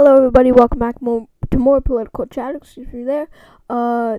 Hello, everybody. Welcome back to more political chat. Excuse me there.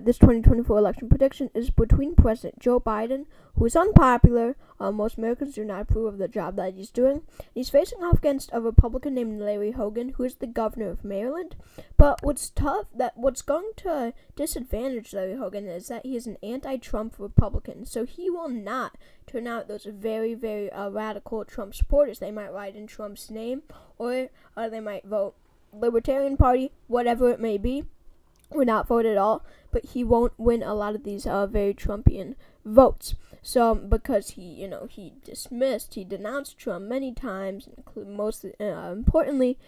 This 2024 election prediction is between President Joe Biden, who is unpopular. Most Americans do not approve of the job that he's doing. He's facing off against a Republican named Larry Hogan, who is the governor of Maryland. But what's going to disadvantage Larry Hogan is that he is an anti-Trump Republican. So he will not turn out those very, very radical Trump supporters. They might write in Trump's name, or they might vote Libertarian Party, whatever it may be, or not vote at all, but he won't win a lot of these very Trumpian votes. So because he denounced Trump many times, importantly,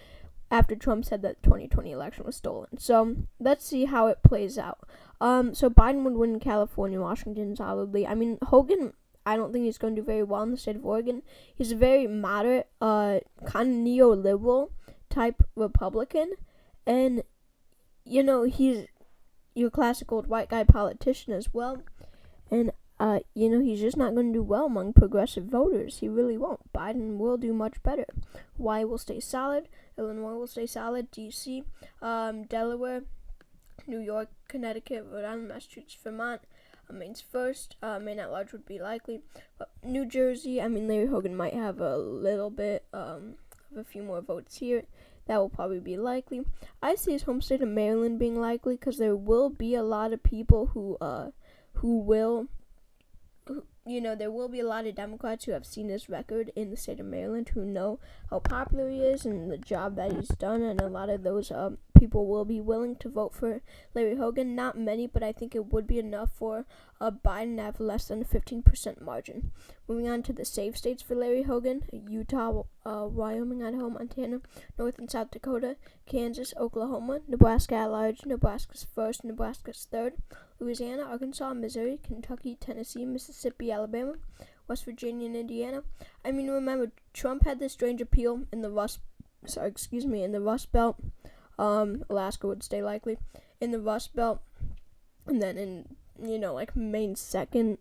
after Trump said that the 2020 election was stolen. So let's see how it plays out. So Biden would win California, Washington solidly. I mean, Hogan, I don't think he's going to do very well in the state of Oregon. He's a very moderate, kind of neoliberal type Republican, and he's your classic old white guy politician as well, and he's just not going to do well among progressive voters. He really won't. Biden will do much better. Hawaii will stay solid, Illinois will stay solid, DC, Delaware, New York, Connecticut, Rhode Island, Massachusetts, Vermont, Maine's first. Maine at large would be likely, but New Jersey, Larry Hogan might have a little bit of a few more votes here. That will probably be likely. I see his home state of Maryland being likely because there will be a lot of people there will be a lot of Democrats who have seen his record in the state of Maryland, who know how popular he is and the job that he's done, and a lot of those people will be willing to vote for Larry Hogan. Not many, but I think it would be enough for Biden to have less than a 15% margin. Moving on to the safe states for Larry Hogan: Utah, Wyoming, Idaho, Montana, North and South Dakota, Kansas, Oklahoma, Nebraska at large, Nebraska's first, Nebraska's third, Louisiana, Arkansas, Missouri, Kentucky, Tennessee, Mississippi, Alabama, West Virginia, and Indiana. Remember, Trump had this strange appeal in the Rust Belt. Alaska would stay likely in the Rust Belt, and then in Maine second,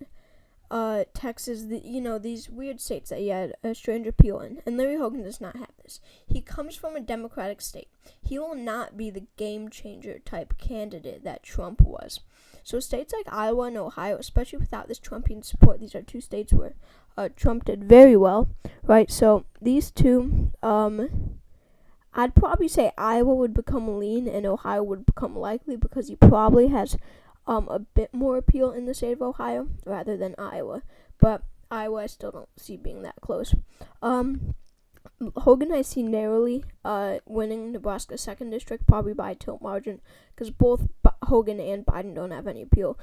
Texas, these weird states that he had a strange appeal in. And Larry Hogan does not have this. He comes from a Democratic state. He will not be the game changer type candidate that Trump was. So states like Iowa and Ohio, especially without this Trumpian support, these are two states where Trump did very well, right? So these two, I'd probably say Iowa would become lean and Ohio would become likely because he probably has a bit more appeal in the state of Ohio rather than Iowa. But Iowa I still don't see being that close. Hogan I see narrowly winning Nebraska's 2nd district, probably by a tilt margin, because both Hogan and Biden don't have any appeal.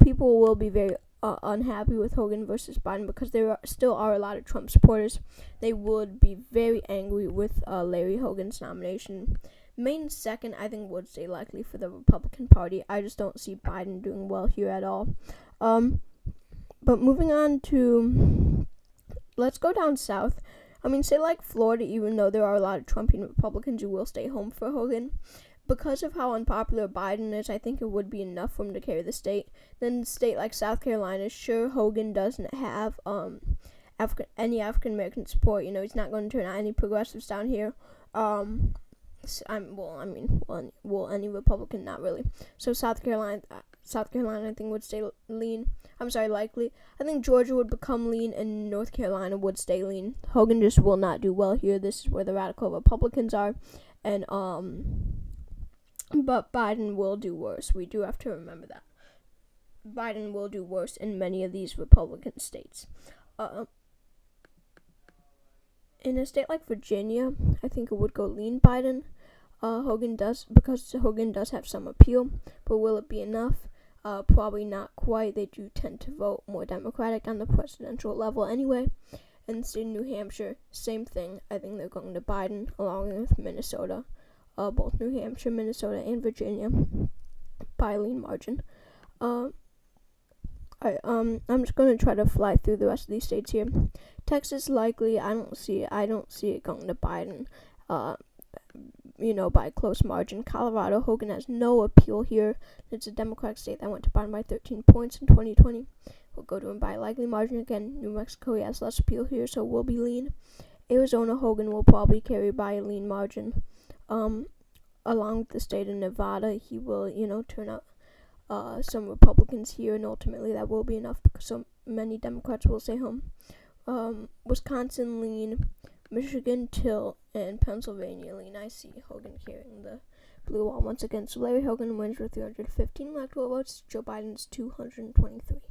People will be very unhappy with Hogan versus Biden because there still are a lot of Trump supporters. They would be very angry with Larry Hogan's nomination. Maine second, I think, would stay likely for the Republican Party. I just don't see Biden doing well here at all. But moving on to, let's go down south. Say like Florida, even though there are a lot of Trumpian Republicans who will stay home for Hogan. Because of how unpopular Biden is, I think it would be enough for him to carry the state. Then a state like South Carolina, sure, Hogan doesn't have any African American support. He's not going to turn out any progressives down here. Any Republican, not really. So South Carolina, I think would stay likely. I think Georgia would become lean, and North Carolina would stay lean. Hogan just will not do well here. This is where the radical Republicans are, and but Biden will do worse. We do have to remember that. Biden will do worse in many of these Republican states. In a state like Virginia, I think it would go lean Biden. Because Hogan does have some appeal, but will it be enough? Probably not quite. They do tend to vote more Democratic on the presidential level anyway. And the state of New Hampshire, same thing. I think they're going to Biden along with Minnesota. Both New Hampshire, Minnesota, and Virginia by a lean margin. I'm just going to try to fly through the rest of these states here. Texas likely. I don't see it going to Biden. By a close margin. Colorado, Hogan has no appeal here. It's a Democratic state that went to Biden by 13 points in 2020. We'll go to him by a likely margin again. New Mexico, he has less appeal here, so will be lean. Arizona, Hogan will probably carry by a lean margin. along with the state of Nevada, he will, turn out some Republicans here, and ultimately that will be enough because so many Democrats will stay home. Wisconsin lean, Michigan tilt, and Pennsylvania lean. I see Hogan carrying the blue wall once again. So Larry Hogan wins with 315 electoral votes. Joe Biden's 223.